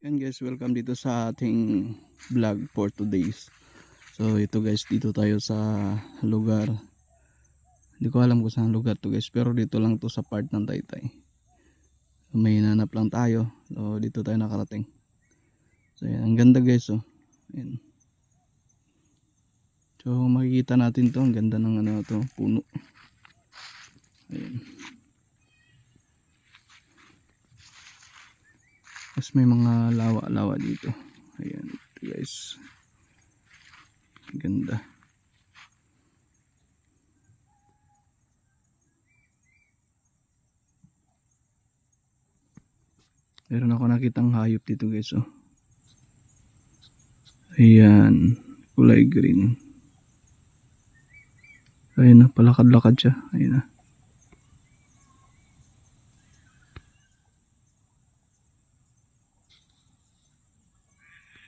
Yan guys, welcome dito sa ating vlog for today's. So ito guys, dito tayo sa lugar. Hindi ko alam kung saan lugar to guys, pero dito lang to sa part ng Taytay. So, may hinanap lang tayo. So dito tayo nakarating. So yan, ang ganda guys oh. Yan. So makikita natin to, ang ganda ng ano to, puno. Ayan. Tapos may mga lawa-lawa dito. Ayan ito guys. Ganda. Meron ako nakitang hayop dito guys oh. Ayan, kulay green. Ayun na, palakad-lakad siya. Ayun na.